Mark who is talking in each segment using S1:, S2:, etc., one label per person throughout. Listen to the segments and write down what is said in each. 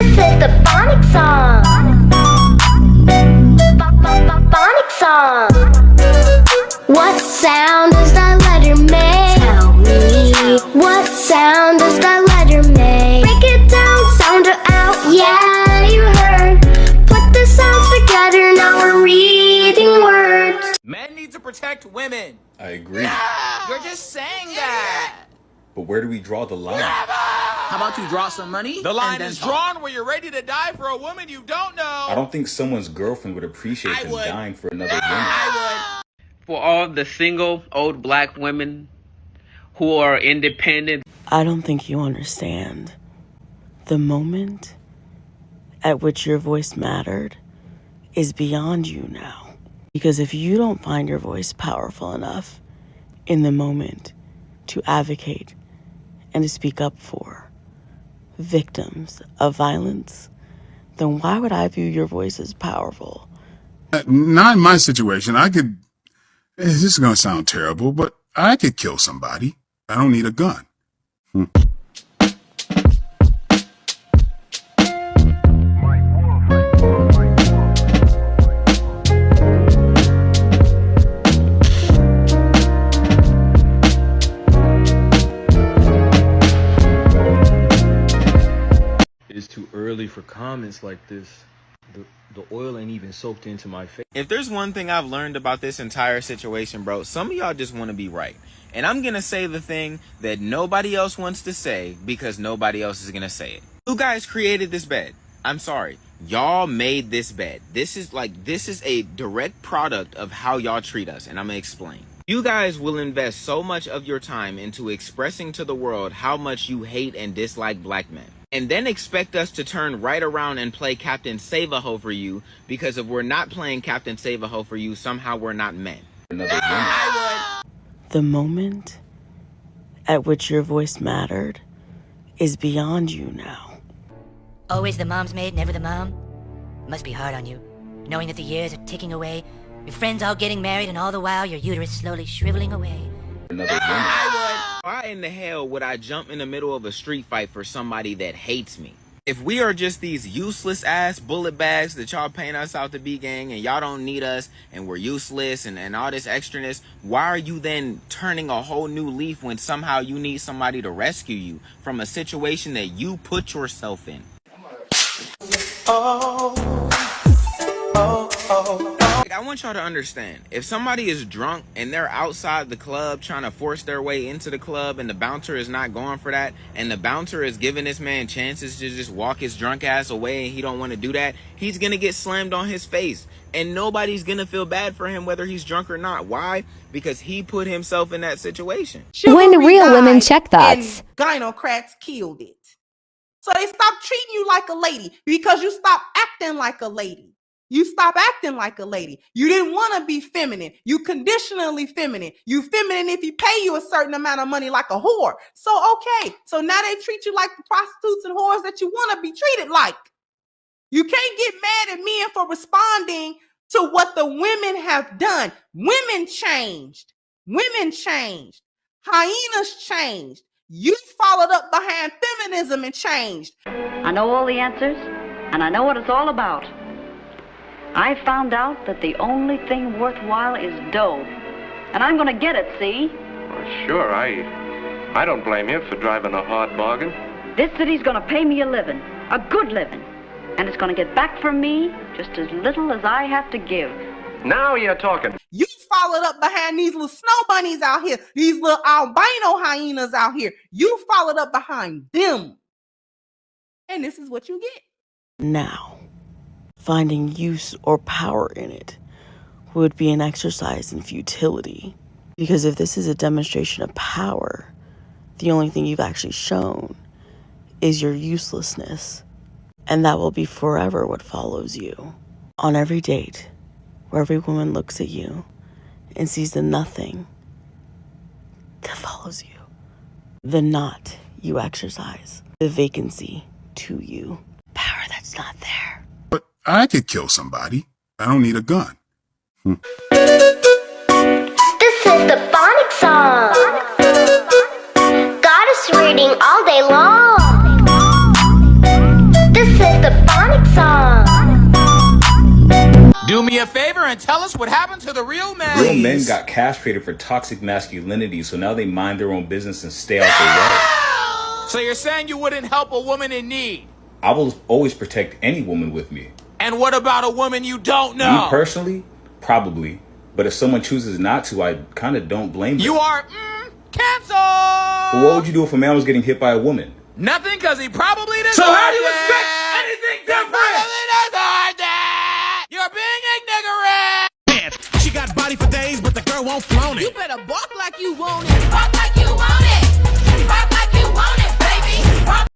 S1: This is the phonic song. Phonic song. What sound does that letter make? Tell me. What sound does that letter make? Break it down, sound it out. Yeah, you heard. Put the sounds together, now we're reading words.
S2: Men need to protect women.
S3: I agree.
S2: You're just saying that.
S3: But where do we draw the line?
S4: How about you draw some money?
S2: The line is
S4: talk?
S2: drawn where you're ready to die for a woman you don't know.
S3: I don't think someone's girlfriend would appreciate them dying for another woman.
S2: I
S5: For all the single old black women who are independent.
S6: I don't think you understand. The moment at which your voice mattered is beyond you now. Because if you don't find your voice powerful enough in the moment to advocate and to speak up for victims of violence, then why would I view your voice as powerful?
S7: Not in my situation. This is going to sound terrible, but I could kill somebody. I don't need a gun.
S8: It's too early for comments like this. The oil ain't even soaked into my face.
S9: If there's one thing I've learned about this entire situation, bro, some of y'all just want to be right. And I'm going to say the thing that nobody else wants to say because nobody else is going to say it. You guys created this bed. I'm sorry. Y'all made this bed. This is a direct product of how y'all treat us. And I'm going to explain. You guys will invest so much of your time into expressing to the world how much you hate and dislike black men. And then expect us to turn right around and play Captain Save-A-Ho for you because if we're not playing Captain Save-A-Ho for you, somehow we're not men.
S3: Another woman.
S6: The moment at which your voice mattered is beyond you now.
S10: Always the mom's maid, never the mom? It must be hard on you, knowing that the years are ticking away, your friends all getting married, and all the while your uterus slowly shriveling away.
S3: Another woman.
S9: Why in the hell would I jump in the middle of a street fight for somebody that hates me? If we are just these useless ass bullet bags that y'all paint us out to be, gang, and y'all don't need us and we're useless and all this extraness, why are you then turning a whole new leaf when somehow you need somebody to rescue you from a situation that you put yourself in? I want y'all to understand, if somebody is drunk and they're outside the club trying to force their way into the club and the bouncer is not going for that, and the bouncer is giving this man chances to just walk his drunk ass away and he don't want to do that, he's gonna get slammed on his face. And nobody's gonna feel bad for him whether he's drunk or not. Why? Because he put himself in that situation.
S11: When real women check thoughts.
S12: Gynocrats killed it. So they stopped treating you like a lady because you stopped acting like a lady. You stop acting like a lady. You didn't want to be feminine. You conditionally feminine. You feminine if you pay you a certain amount of money like a whore. So, okay. So now they treat you like the prostitutes and whores that you want to be treated like. You can't get mad at men for responding to what the women have done. Women changed. Women changed. Hyenas changed. You followed up behind feminism and changed.
S13: I know all the answers, and I know what it's all about. I found out that the only thing worthwhile is dough. And I'm gonna get it, see?
S14: Well, sure, I don't blame you for driving a hard bargain.
S13: This city's gonna pay me a living, a good living. And it's gonna get back from me just as little as I have to give.
S14: Now you're talking.
S12: You followed up behind these little snow bunnies out here, these little albino hyenas out here. You followed up behind them. And this is what you get.
S6: Now, finding use or power in it would be an exercise in futility. Because if this is a demonstration of power, the only thing you've actually shown is your uselessness. And that will be forever what follows you. On every date, where every woman looks at you and sees the nothing that follows you, the not you exercise, the vacancy to you, power that's not there.
S7: But I could kill somebody. I don't need a gun.
S1: This is the phonic song. Goddess reading all day long. This is
S2: me a favor and tell us what happened to the real men.
S3: Real men got castrated for toxic masculinity, so now they mind their own business and stay out their way.
S2: So you're saying you wouldn't help a woman in need?
S3: I will always protect any woman with me.
S2: And what about a woman you don't know?
S3: Me personally, probably. But if someone chooses not to, I kind of don't blame them.
S2: You are canceled.
S3: But what would you do if a man was getting hit by a woman?
S2: Nothing, because he probably deserves
S3: So how do you
S2: it.
S3: expect anything different?
S2: Probably deserves it. You're being ignorant.
S15: She got body for days, but the girl won't flaunt it.
S12: You better bark like you want it.
S1: Bark like you want it. Bark like you want it, baby. Bark.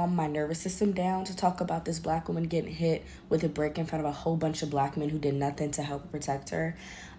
S6: My nervous system down to talk about this black woman getting hit with a brick in front of a whole bunch of black men who did nothing to help protect her,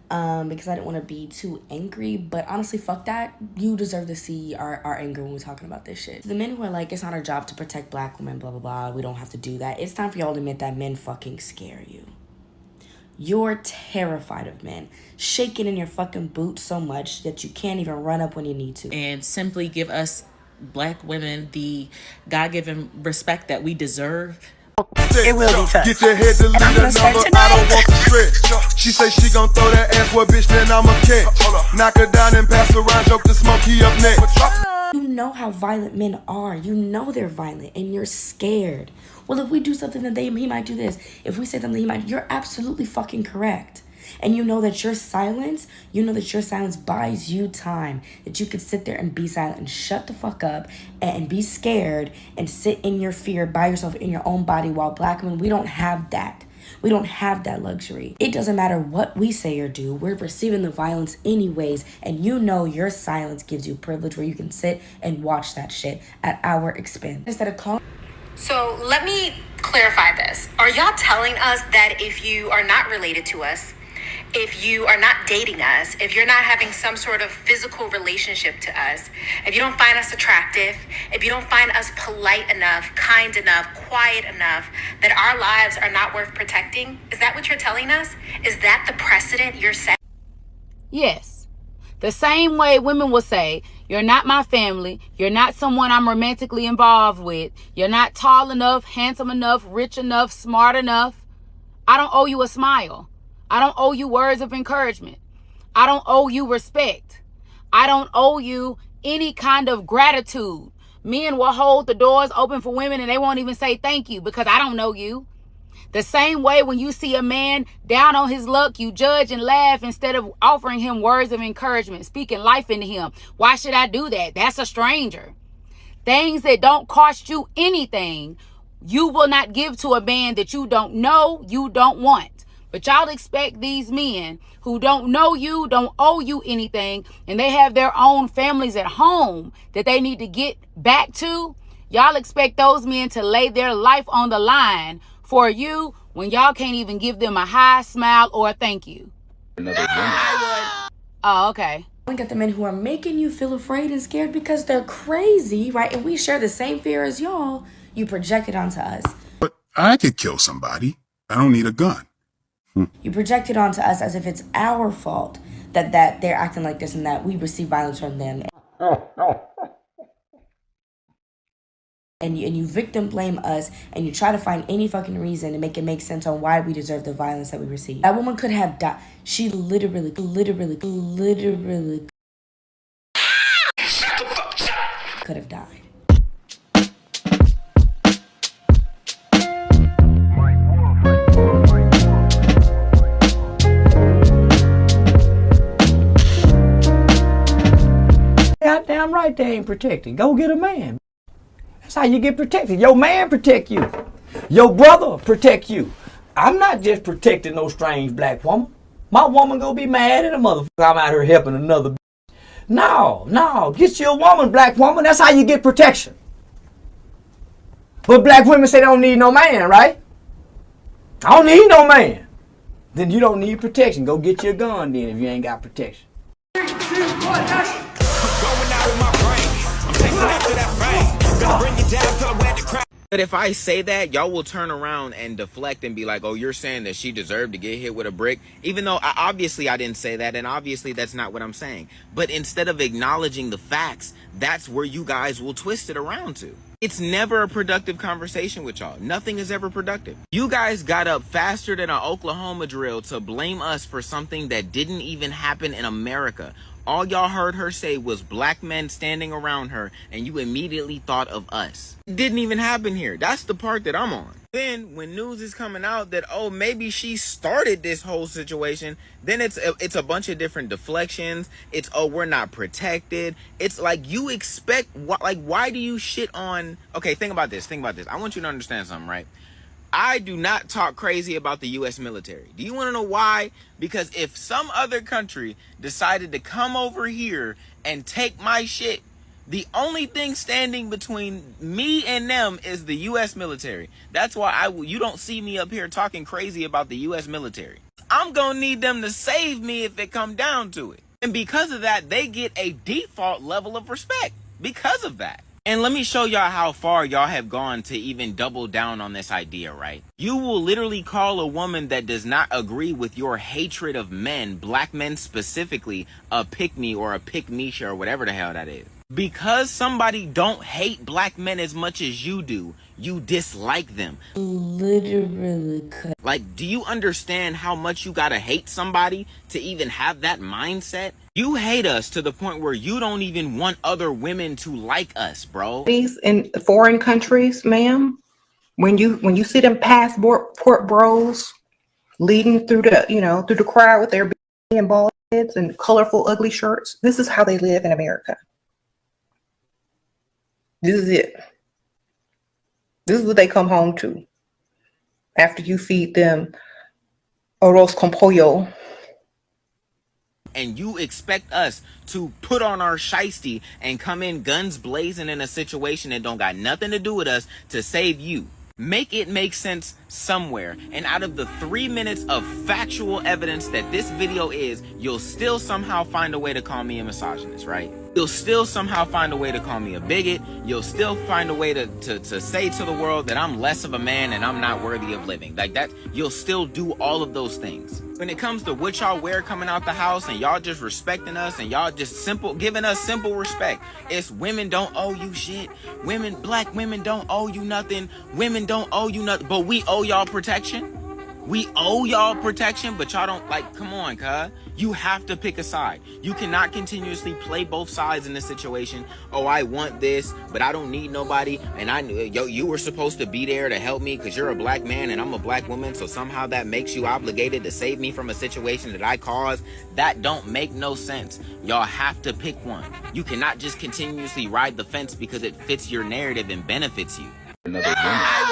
S6: because I didn't want to be too angry. But honestly, fuck that. You deserve to see our anger when we're talking about this shit. The men who are like, it's not our job to protect black women, blah blah blah, we don't have to do that. It's time for y'all to admit that men fucking scare you. You're terrified of men, shaking in your fucking boots so much that you can't even run up when you need to.
S16: And simply give us black women the God-given respect that we deserve.
S15: It will be tough. Get your head to lead another, I don't want to stretch. She say she gon' throw that ass, what bitch, then I'ma catch. Knock her down and pass around, joke the smoky up next.
S6: You know how violent men are. You know they're violent and you're scared. Well, if we do something that he might do this. If we say something he might, you're absolutely fucking correct. And you know that your silence buys you time. That you could sit there and be silent and shut the fuck up and be scared and sit in your fear by yourself in your own body, while black women, we don't have that. We don't have that luxury. It doesn't matter what we say or do. We're receiving the violence anyways. And you know your silence gives you privilege where you can sit and watch that shit at our expense. Instead of calling.
S17: So let me clarify this. Are y'all telling us that if you are not related to us, if you are not dating us, if you're not having some sort of physical relationship to us, if you don't find us attractive, if you don't find us polite enough, kind enough, quiet enough, that our lives are not worth protecting? Is that what you're telling us? Is that the precedent you're setting?
S18: Yes. The same way women will say, you're not my family, you're not someone I'm romantically involved with, you're not tall enough, handsome enough, rich enough, smart enough. I don't owe you a smile. I don't owe you words of encouragement. I don't owe you respect. I don't owe you any kind of gratitude. Men will hold the doors open for women and they won't even say thank you because I don't know you. The same way when you see a man down on his luck, you judge and laugh instead of offering him words of encouragement, speaking life into him. Why should I do that? That's a stranger. Things that don't cost you anything, you will not give to a man that you don't know, you don't want. But y'all expect these men who don't know you, don't owe you anything, and they have their own families at home that they need to get back to. Y'all expect those men to lay their life on the line for you when y'all can't even give them a hi, smile, or a thank you. Oh, okay.
S6: Look at the men who are making you feel afraid and scared because they're crazy, right? And we share the same fear as y'all. You project it onto us.
S7: But I could kill somebody. I don't need a gun.
S6: You project it onto us as if it's our fault that they're acting like this and that we receive violence from them. And you victim blame us and you try to find any fucking reason to make it make sense on why we deserve the violence that we receive. That woman could have died. She literally could have died.
S19: Goddamn right they ain't protected. Go get a man. That's how you get protected. Your man protect you. Your brother protect you. I'm not just protecting no strange black woman. My woman gonna be mad at a motherfucker. I'm out here helping another. No. Get you a woman, black woman. That's how you get protection. But black women say they don't need no man, right? I don't need no man. Then you don't need protection. Go get you a gun then if you ain't got protection.
S9: But if I say that, y'all will turn around and deflect and be like, oh, you're saying that she deserved to get hit with a brick, even though obviously I didn't say that, and obviously that's not what I'm saying. But instead of acknowledging the facts, that's where you guys will twist it around to. It's never a productive conversation with y'all. Nothing is ever productive. You guys got up faster than an Oklahoma drill to blame us for something that didn't even happen in America. All y'all heard her say was black men standing around her, and you immediately thought of us. It didn't even happen here. That's the part that I'm on. Then when news is coming out that, oh, maybe she started this whole situation, then it's a bunch of different deflections. It's, oh, we're not protected. It's like you expect, why do you shit on, okay, think about this. I want you to understand something, right? I do not talk crazy about the U.S. military. Do you want to know why? Because if some other country decided to come over here and take my shit, the only thing standing between me and them is the U.S. military. That's why you don't see me up here talking crazy about the U.S. military. I'm going to need them to save me if it come down to it. And because of that, they get a default level of respect because of that. And let me show y'all how far y'all have gone to even double down on this idea, right? You will literally call a woman that does not agree with your hatred of men, black men specifically, a pick-me or a pick-misha or whatever the hell that is. Because somebody don't hate black men as much as you do, you dislike them. Literally. Like, do you understand how much you gotta hate somebody to even have that mindset? You hate us to the point where you don't even want other women to like us, bro.
S20: In foreign countries, ma'am, when you see them passport bros leading through the crowd with their big bald heads and colorful ugly shirts, this is how they live in America. This is it. This is what they come home to after you feed them arroz con pollo.
S9: And you expect us to put on our shiesty and come in guns blazing in a situation that don't got nothing to do with us to save you. Make it make sense somewhere. And out of the 3 minutes of factual evidence that this video is, you'll still somehow find a way to call me a misogynist, right? You'll still somehow find a way to call me a bigot. You'll still find a way to say to the world that I'm less of a man and I'm not worthy of living. Like that, you'll still do all of those things. When it comes to what y'all wear coming out the house and y'all just respecting us and y'all just giving us simple respect, it's women don't owe you shit. Black women don't owe you nothing. Women don't owe you nothing, but we owe y'all protection. We owe y'all protection, but y'all don't, like, come on, cuz. You have to pick a side. You cannot continuously play both sides in this situation. Oh, I want this, but I don't need nobody. And you were supposed to be there to help me because you're a black man and I'm a black woman. So somehow that makes you obligated to save me from a situation that I caused. That don't make no sense. Y'all have to pick one. You cannot just continuously ride the fence because it fits your narrative and benefits you.
S3: Another woman.